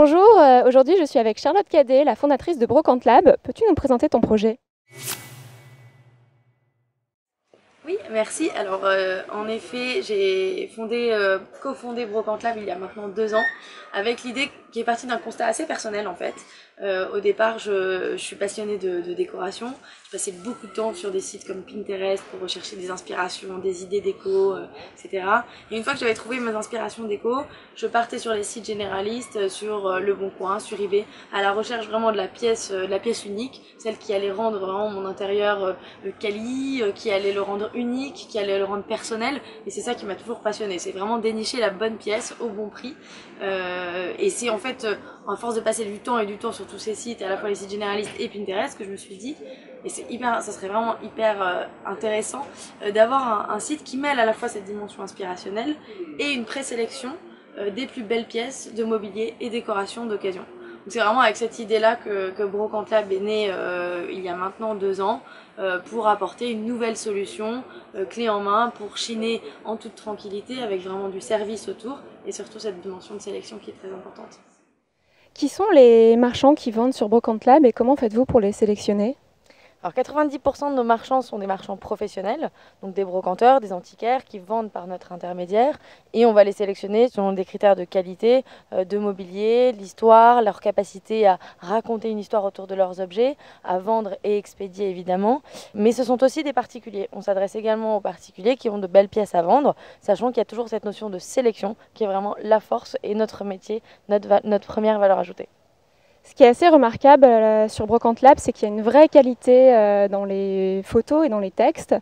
Bonjour, aujourd'hui je suis avec Charlotte Cadet, la fondatrice de Brocante Lab. Peux-tu nous présenter ton projet? Oui, merci. Alors, en effet, j'ai cofondé Brocante Lab il y a maintenant 2 ans, avec l'idée qui est partie d'un constat assez personnel en fait. Au départ, je suis passionnée de décoration. Je passais beaucoup de temps sur des sites comme Pinterest pour rechercher des inspirations, des idées déco, etc. Et une fois que j'avais trouvé mes inspirations déco, je partais sur les sites généralistes, sur Le Bon Coin, sur eBay, à la recherche vraiment de la pièce unique, celle qui allait rendre vraiment mon intérieur quali, qui allait le rendre unique, qui allait le rendre personnel. Et c'est ça qui m'a toujours passionnée. C'est vraiment dénicher la bonne pièce au bon prix. Et c'est en fait, à force de passer du temps et du temps sur tous ces sites, à la fois les sites généralistes et Pinterest, que je me suis dit, et ça serait vraiment hyper intéressant d'avoir un site qui mêle à la fois cette dimension inspirationnelle et une présélection des plus belles pièces de mobilier et décoration d'occasion. C'est vraiment avec cette idée-là que Brocante Lab est né il y a maintenant 2 ans pour apporter une nouvelle solution clé en main pour chiner en toute tranquillité avec vraiment du service autour et surtout cette dimension de sélection qui est très importante. Qui sont les marchands qui vendent sur Brocante Lab et comment faites-vous pour les sélectionner? Alors 90% de nos marchands sont des marchands professionnels, donc des brocanteurs, des antiquaires qui vendent par notre intermédiaire et on va les sélectionner selon des critères de qualité, de mobilier, l'histoire, leur capacité à raconter une histoire autour de leurs objets, à vendre et expédier évidemment. Mais ce sont aussi des particuliers. On s'adresse également aux particuliers qui ont de belles pièces à vendre, sachant qu'il y a toujours cette notion de sélection qui est vraiment la force et notre métier, notre première valeur ajoutée. Ce qui est assez remarquable sur Brocante Lab, c'est qu'il y a une vraie qualité dans les photos et dans les textes.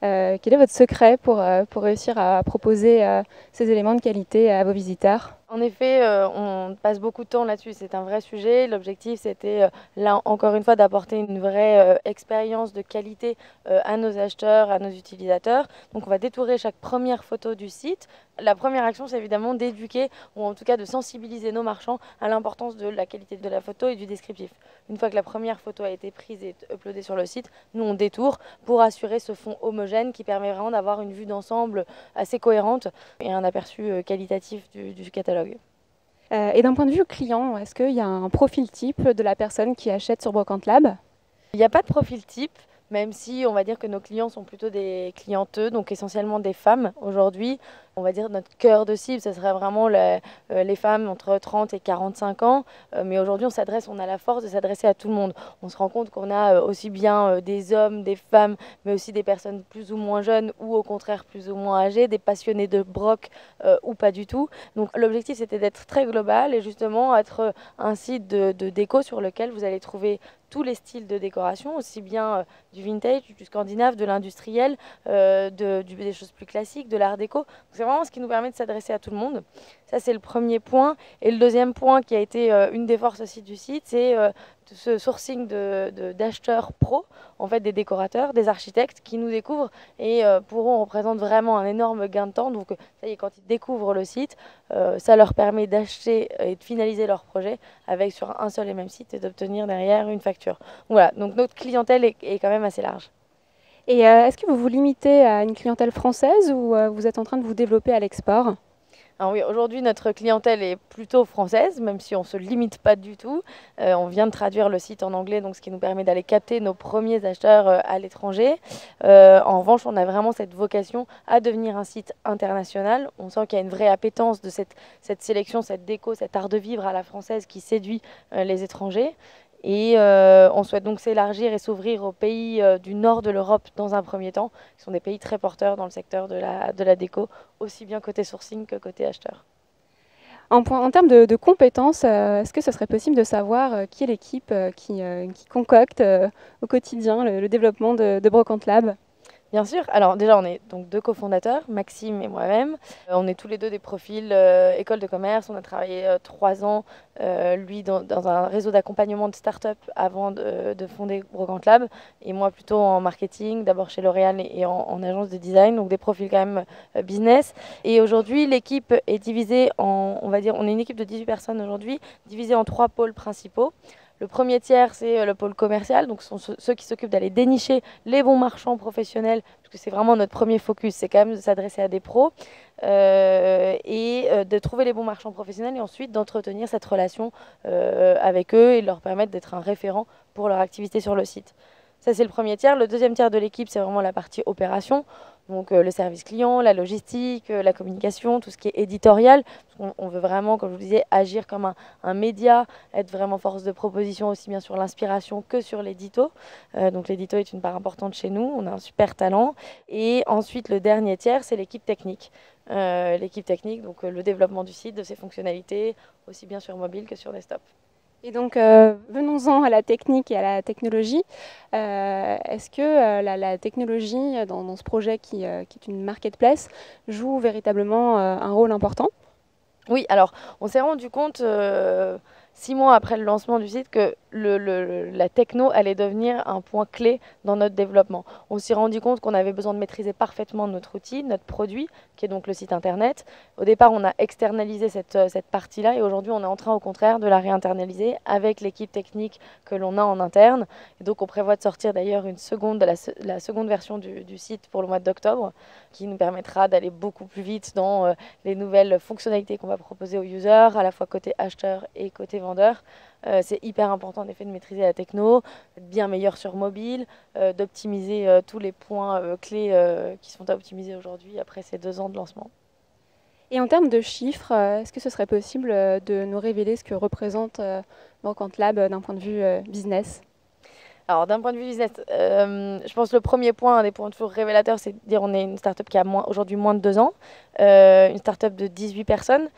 Quel est votre secret pour réussir à proposer ces éléments de qualité à vos visiteurs? En effet, on passe beaucoup de temps là-dessus, c'est un vrai sujet. L'objectif, c'était là encore une fois d'apporter une vraie expérience de qualité à nos acheteurs, à nos utilisateurs. Donc on va détourer chaque première photo du site. La première action, c'est évidemment d'éduquer ou en tout cas de sensibiliser nos marchands à l'importance de la qualité de la photo et du descriptif. Une fois que la première photo a été prise et uploadée sur le site, nous on détourne pour assurer ce fond homogène qui permet vraiment d'avoir une vue d'ensemble assez cohérente et un aperçu qualitatif du catalogue. Et d'un point de vue client, est-ce qu'il y a un profil type de la personne qui achète sur Brocante Lab? Il n'y a pas de profil type, même si on va dire que nos clients sont plutôt des clienteux, donc essentiellement des femmes aujourd'hui. On va dire notre cœur de cible, ce serait vraiment les femmes entre 30 et 45 ans. Mais aujourd'hui, on a la force de s'adresser à tout le monde. On se rend compte qu'on a aussi bien des hommes, des femmes, mais aussi des personnes plus ou moins jeunes ou au contraire plus ou moins âgées, des passionnés de broc ou pas du tout. Donc l'objectif, c'était d'être très global et justement être un site de déco sur lequel vous allez trouver tous les styles de décoration, aussi bien du vintage, du scandinave, de l'industriel, des choses plus classiques, de l'art déco. C'est vraiment ce qui nous permet de s'adresser à tout le monde. Ça, c'est le premier point. Et le deuxième point qui a été une des forces aussi du site, c'est ce sourcing d'acheteurs pros, en fait des décorateurs, des architectes qui nous découvrent et pour eux, on représente vraiment un énorme gain de temps. Donc, ça y est, quand ils découvrent le site, ça leur permet d'acheter et de finaliser leur projet avec sur un seul et même site et d'obtenir derrière une facture. Voilà, donc notre clientèle est quand même assez large. Et est-ce que vous vous limitez à une clientèle française ou vous êtes en train de vous développer à l'export? Alors oui, aujourd'hui notre clientèle est plutôt française, même si on ne se limite pas du tout. On vient de traduire le site en anglais, donc ce qui nous permet d'aller capter nos premiers acheteurs à l'étranger. En revanche, on a vraiment cette vocation à devenir un site international. On sent qu'il y a une vraie appétence de cette sélection, cette déco, cet art de vivre à la française qui séduit les étrangers. Et on souhaite donc s'élargir et s'ouvrir aux pays du nord de l'Europe dans un premier temps, qui sont des pays très porteurs dans le secteur de la déco, aussi bien côté sourcing que côté acheteur. En termes de compétences, est-ce que ce serait possible de savoir qui est l'équipe qui concocte au quotidien le développement de Brocante Lab? Bien sûr. Alors déjà, on est donc 2 cofondateurs, Maxime et moi-même. On est tous les deux des profils école de commerce. On a travaillé 3 ans, lui dans un réseau d'accompagnement de start-up avant de fonder Brocante Lab. Et moi plutôt en marketing, d'abord chez L'Oréal et en agence de design. Donc des profils quand même business. Et aujourd'hui, l'équipe est divisée on va dire, on est une équipe de 18 personnes aujourd'hui, divisée en 3 pôles principaux. Le premier tiers, c'est le pôle commercial, donc ce sont ceux qui s'occupent d'aller dénicher les bons marchands professionnels, parce que c'est vraiment notre premier focus, c'est quand même de s'adresser à des pros, de trouver les bons marchands professionnels et ensuite d'entretenir cette relation avec eux et de leur permettre d'être un référent pour leur activité sur le site. Ça, c'est le premier tiers. Le deuxième tiers de l'équipe, c'est vraiment la partie opération. Donc le service client, la logistique, la communication, tout ce qui est éditorial. On veut vraiment, comme je vous disais, agir comme un média, être vraiment force de proposition aussi bien sur l'inspiration que sur l'édito. Donc l'édito est une part importante chez nous, on a un super talent. Et ensuite, le dernier tiers, c'est l'équipe technique. L'équipe technique, donc le développement du site, de ses fonctionnalités, aussi bien sur mobile que sur desktop. Et donc, venons-en à la technique et à la technologie. Est-ce que la technologie dans ce projet qui est une marketplace joue véritablement un rôle important ? Oui, alors on s'est rendu compte 6 mois après le lancement du site que la techno allait devenir un point clé dans notre développement. On s'est rendu compte qu'on avait besoin de maîtriser parfaitement notre outil, notre produit, qui est donc le site internet. Au départ, on a externalisé cette partie-là et aujourd'hui, on est en train au contraire de la réinternaliser avec l'équipe technique que l'on a en interne. Et donc, on prévoit de sortir d'ailleurs la seconde version du site pour le mois d'octobre, qui nous permettra d'aller beaucoup plus vite dans les nouvelles fonctionnalités qu'on va proposer aux users, à la fois côté acheteur et côté vendeur. C'est hyper important en effet de maîtriser la techno, d'être bien meilleur sur mobile, d'optimiser tous les points clés qui sont à optimiser aujourd'hui après ces 2 ans de lancement. Et en termes de chiffres, est-ce que ce serait possible de nous révéler ce que représente Brocante Lab d'un point de vue business ? Alors d'un point de vue business, je pense que le premier point, un des points toujours révélateurs, c'est de dire qu'on est une start-up qui a aujourd'hui moins de 2 ans, une start-up de 18 personnes,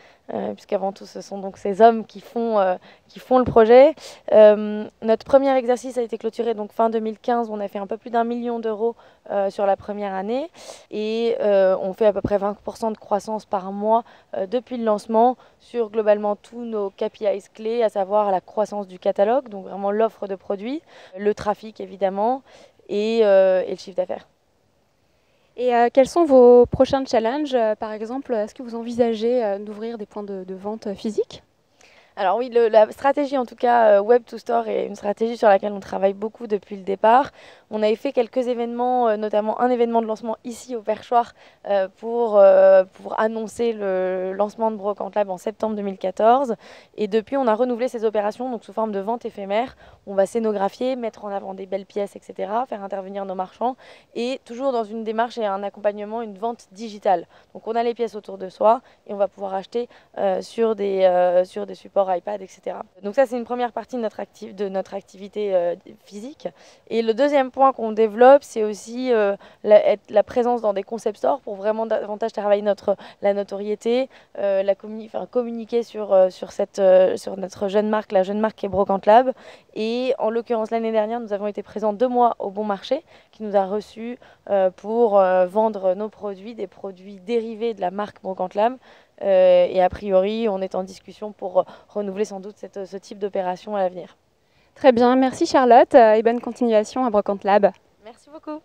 puisqu'avant tout ce sont donc ces hommes qui font le projet. Notre premier exercice a été clôturé donc fin 2015, on a fait un peu plus d'1 million d'euros sur la première année et on fait à peu près 20% de croissance par mois depuis le lancement sur globalement tous nos KPIs clés, à savoir la croissance du catalogue, donc vraiment l'offre de produits, le trafic évidemment et le chiffre d'affaires. Et quels sont vos prochains challenges ? Par exemple, est-ce que vous envisagez d'ouvrir des points de vente physiques ? Alors oui, la stratégie en tout cas Web to Store est une stratégie sur laquelle on travaille beaucoup depuis le départ. On avait fait quelques événements, notamment un événement de lancement ici au Perchoir pour annoncer le lancement de Brocante Lab en septembre 2014. Et depuis, on a renouvelé ces opérations donc sous forme de vente éphémère. On va scénographier, mettre en avant des belles pièces, etc., faire intervenir nos marchands et toujours dans une démarche et un accompagnement, une vente digitale. Donc on a les pièces autour de soi et on va pouvoir acheter sur des supports iPad, etc. Donc ça, c'est une première partie de notre activité physique. Et le deuxième point qu'on développe, c'est aussi la présence dans des concept stores pour vraiment davantage travailler la notoriété, communiquer sur notre jeune marque, la jeune marque qui est Brocante Lab. Et en l'occurrence, l'année dernière, nous avons été présents 2 mois au Bon Marché, qui nous a reçus pour vendre nos produits, des produits dérivés de la marque Brocante Lab. Et a priori, on est en discussion pour renouveler sans doute ce type d'opération à l'avenir. Très bien, merci Charlotte et bonne continuation à Brocante Lab. Merci beaucoup.